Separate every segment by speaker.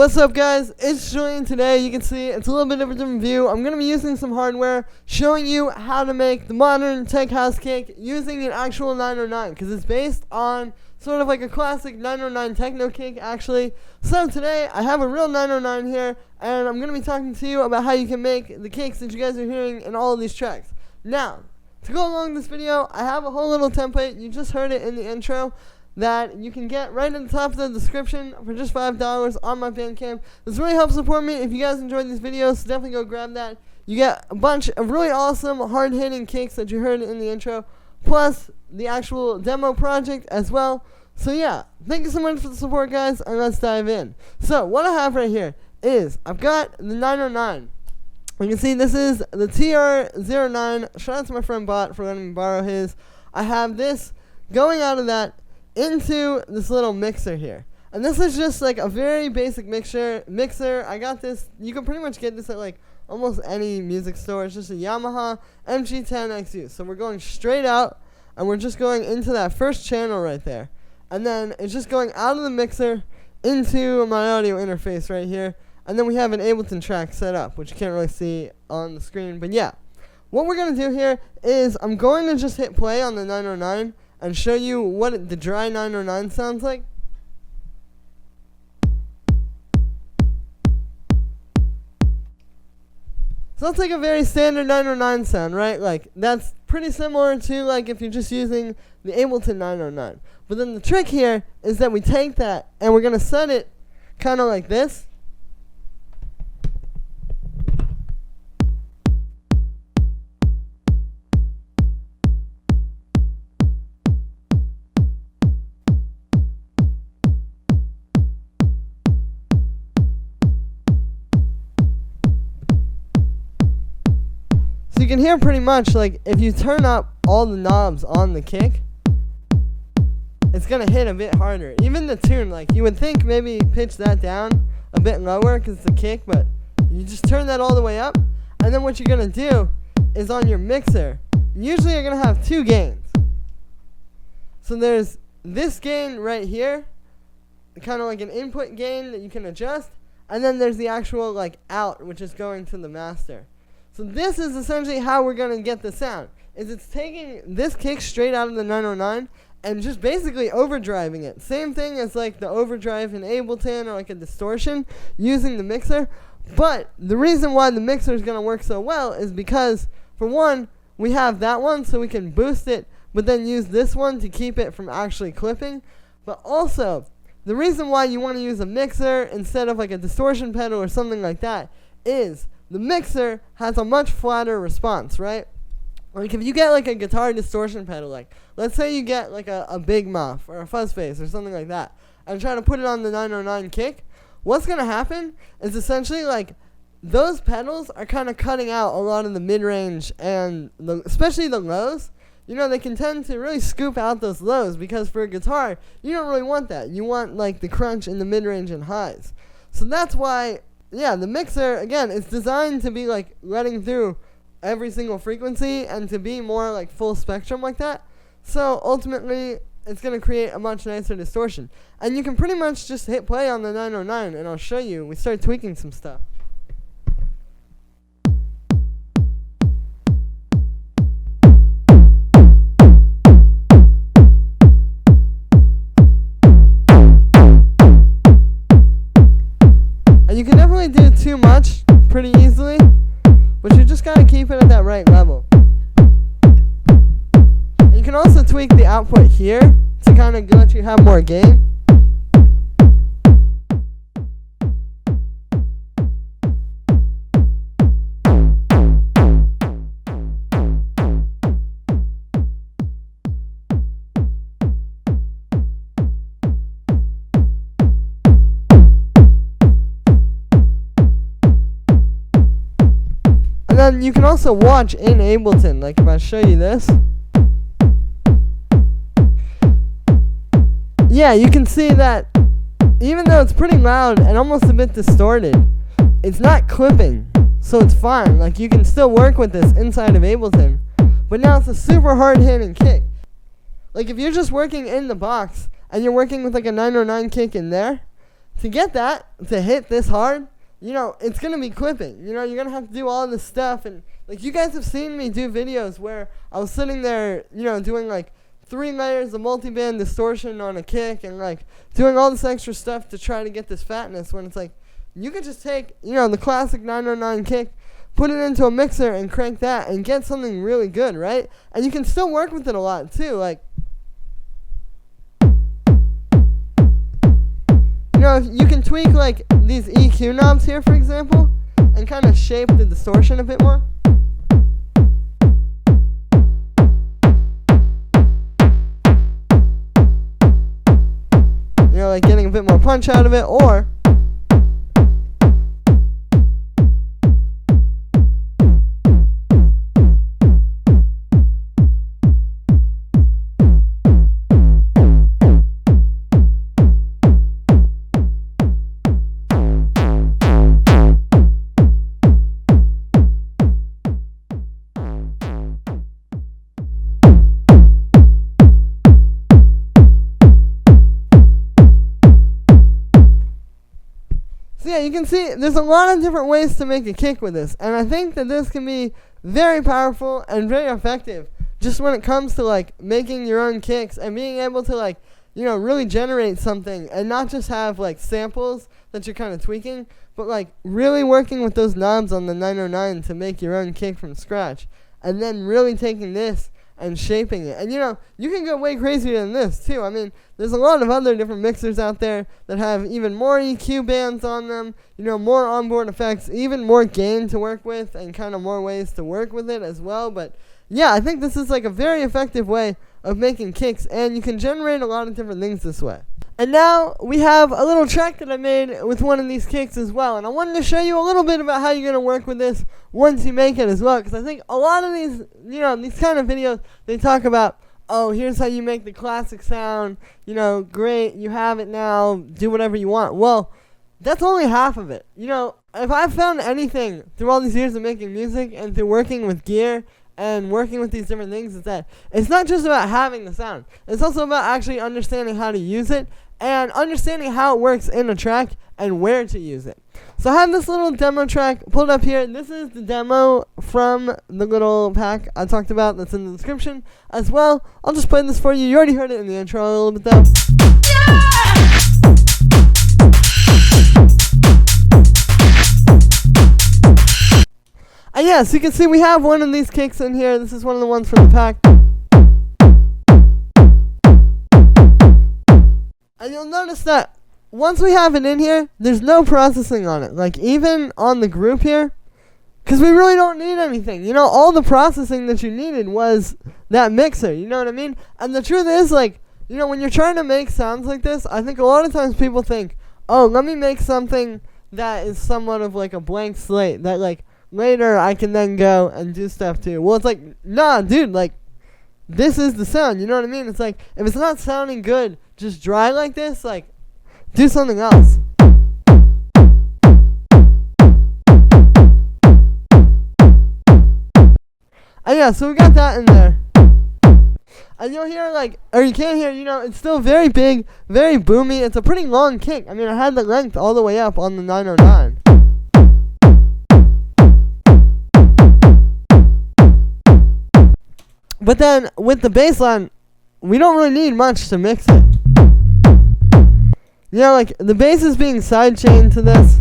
Speaker 1: What's up, guys? It's Julian. Today you can see it's a little bit of a different view. I'm going to be using some hardware showing you how to make the modern tech house kick using an actual 909 because it's based on sort of like a classic 909 techno kick actually. So today I have a real 909 here and I'm going to be talking to you about how you can make the kicks that you guys are hearing in all of these tracks. Now, to go along this video, I have a whole little template. You just heard it in the intro that you can get right at the top of the description for just $5 on my Bandcamp. This really helps support me. If you guys enjoyed these videos, so definitely go grab that. You get a bunch of really awesome, hard-hitting kicks that you heard in the intro, plus the actual demo project as well. So yeah, thank you so much for the support, guys, and let's dive in. So what I have right here is I've got the 909. You can see this is the TR09. Shout out to my friend Bot for letting me borrow his. I have this going out of that into this little mixer here, and this is just like a very basic mixer. I got this, you can pretty much get this at like almost any music store. It's just a Yamaha MG10XU. So we're going straight out and we're just going into that first channel right there, and then it's just going out of the mixer into my audio interface right here, and then we have an Ableton track set up, which you can't really see on the screen. But yeah, what we're going to do here is I'm going to just hit play on the 909 and show you what the dry 909 sounds like. So that's like a very standard 909 sound, right? Like that's pretty similar to like if you're just using the Ableton 909. But then the trick here is that we take that and we're going to set it kind of like this. You can hear pretty much like if you turn up all the knobs on the kick, it's gonna hit a bit harder. Even the tune, like you would think maybe pitch that down a bit lower because it's a kick, but you just turn that all the way up, and then what you're gonna do is on your mixer, usually you're gonna have two gains. So there's this gain right here, kind of like an input gain that you can adjust, and then there's the actual like out, which is going to the master. So this is essentially how we're going to get the sound. Is it's taking this kick straight out of the 909 and just basically overdriving it. Same thing as like the overdrive in Ableton or like a distortion using the mixer. But the reason why the mixer is going to work so well is because, for one, we have that one so we can boost it, but then use this one to keep it from actually clipping. But also, the reason why you want to use a mixer instead of like a distortion pedal or something like that is the mixer has a much flatter response, right? Like if you get like a guitar distortion pedal, like let's say you get like a Big Muff or a Fuzz Face or something like that, and try to put it on the 909 kick, what's going to happen is essentially like those pedals are kind of cutting out a lot of the mid-range and especially the lows. You know, they can tend to really scoop out those lows because for a guitar, you don't really want that. You want like the crunch in the mid-range and highs. So that's why, yeah, the mixer, again, it's designed to be like letting through every single frequency and to be more like full spectrum like that. So ultimately, it's going to create a much nicer distortion. And you can pretty much just hit play on the 909 and I'll show you. We start tweaking some stuff. You can definitely do too much pretty easily, but you just gotta keep it at that right level. And you can also tweak the output here to kind of let you have more gain. Then you can also watch in Ableton, like if I show you this. Yeah, you can see that even though it's pretty loud and almost a bit distorted, it's not clipping, so it's fine. Like you can still work with this inside of Ableton, but now it's a super hard hitting kick. Like if you're just working in the box and you're working with like a 909 kick in there, to get that to hit this hard, you know, it's going to be clipping. You know, you're going to have to do all this stuff. And, like, you guys have seen me do videos where I was sitting there, you know, doing, like, 3 layers of multiband distortion on a kick and, like, doing all this extra stuff to try to get this fatness when it's like, you could just take, you know, the classic 909 kick, put it into a mixer and crank that and get something really good, right? And you can still work with it a lot, too. Like, you know, you can tweak, like, these EQ knobs here, for example, and kind of shape the distortion a bit more. You know, like getting a bit more punch out of it, or yeah, you can see there's a lot of different ways to make a kick with this, and I think that this can be very powerful and very effective just when it comes to, like, making your own kicks and being able to, like, you know, really generate something and not just have, like, samples that you're kind of tweaking, but, like, really working with those knobs on the 909 to make your own kick from scratch, and then really taking this and shaping it. And, you know, you can go way crazier than this, too. I mean, there's a lot of other different mixers out there that have even more EQ bands on them, you know, more onboard effects, even more gain to work with, and kind of more ways to work with it as well. But, yeah, I think this is, like, a very effective way of making kicks, and you can generate a lot of different things this way. And now we have a little track that I made with one of these kicks as well. And I wanted to show you a little bit about how you're going to work with this once you make it as well. Because I think a lot of these, you know, these kind of videos, they talk about, oh, here's how you make the classic sound. You know, great, you have it now, do whatever you want. Well, that's only half of it. You know, if I've found anything through all these years of making music and through working with gear and working with these different things, is that it's not just about having the sound. It's also about actually understanding how to use it and understanding how it works in a track and where to use it. So I have this little demo track pulled up here. This is the demo from the little pack I talked about that's in the description as well. I'll just play this for you. You already heard it in the intro a little bit though. And yeah, so you can see we have one of these kicks in here. This is one of the ones from the pack. And you'll notice that once we have it in here, there's no processing on it. Like, even on the group here, because we really don't need anything. You know, all the processing that you needed was that mixer. You know what I mean? And the truth is, like, you know, when you're trying to make sounds like this, I think a lot of times people think, oh, let me make something that is somewhat of, like, a blank slate that, like, later I can then go and do stuff to. Well, it's like, nah, dude, like, this is the sound. You know what I mean? It's like, if it's not sounding good, just dry like this, like, do something else. And yeah, so we got that in there. And you'll hear, like, or you can't hear, you know, it's still very big, very boomy. It's a pretty long kick. I mean, I had the length all the way up on the 909. But then, with the bass line, we don't really need much to mix it. You know, like, the bass is being sidechained to this.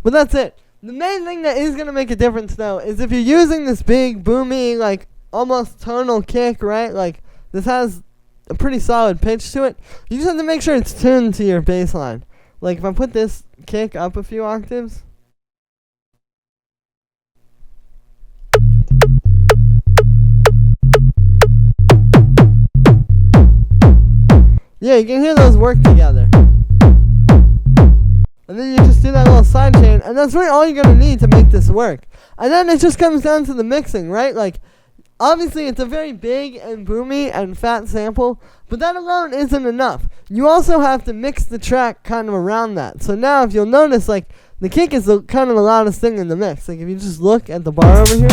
Speaker 1: But that's it. The main thing that is going to make a difference, though, is if you're using this big, boomy, like, almost tonal kick, right? Like, this has a pretty solid pitch to it. You just have to make sure it's tuned to your bass line. Like, if I put this kick up a few octaves. Yeah, you can hear those work together. And then you just do that little side chain, and that's really all you're going to need to make this work. And then it just comes down to the mixing, right? Like, obviously it's a very big and boomy and fat sample, but that alone isn't enough. You also have to mix the track kind of around that. So now if you'll notice, like, the kick is kind of the loudest thing in the mix. Like, if you just look at the bar over here.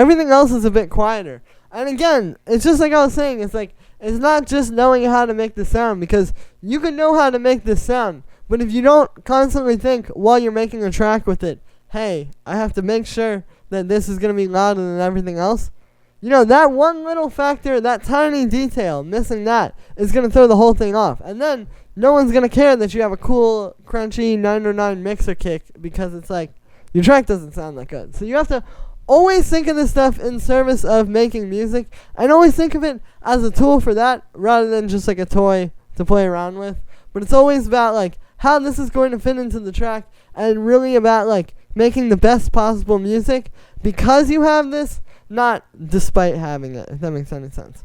Speaker 1: Everything else is a bit quieter. And again, it's just like I was saying, it's like, it's not just knowing how to make the sound, because you can know how to make this sound, but if you don't constantly think while you're making a track with it, hey, I have to make sure that this is going to be louder than everything else, you know, that one little factor, that tiny detail, missing that, is going to throw the whole thing off. And then no one's going to care that you have a cool, crunchy 909 mixer kick, because it's like, your track doesn't sound that good. So you have to always think of this stuff in service of making music, and always think of it as a tool for that, rather than just like a toy to play around with. But it's always about like how this is going to fit into the track, and really about like making the best possible music because you have this, not despite having it, if that makes any sense.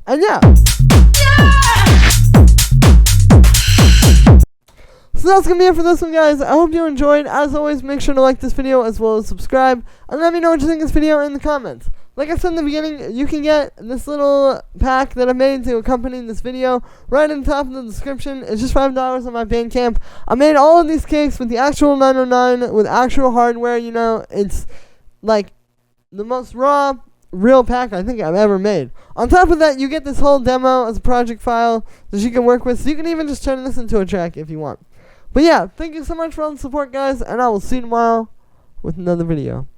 Speaker 1: And yeah. So that's going to be it for this one, guys. I hope you enjoyed. As always, make sure to like this video as well as subscribe. And let me know what you think of this video in the comments. Like I said in the beginning, you can get this little pack that I made to accompany this video right in the top of the description. It's just $5 on my Bandcamp. I made all of these cakes with the actual 909, with actual hardware, you know. It's like the most raw, real pack I think I've ever made. On top of that, you get this whole demo as a project file that you can work with. So you can even just turn this into a track if you want. But yeah, thank you so much for all the support, guys, and I will see you tomorrow with another video.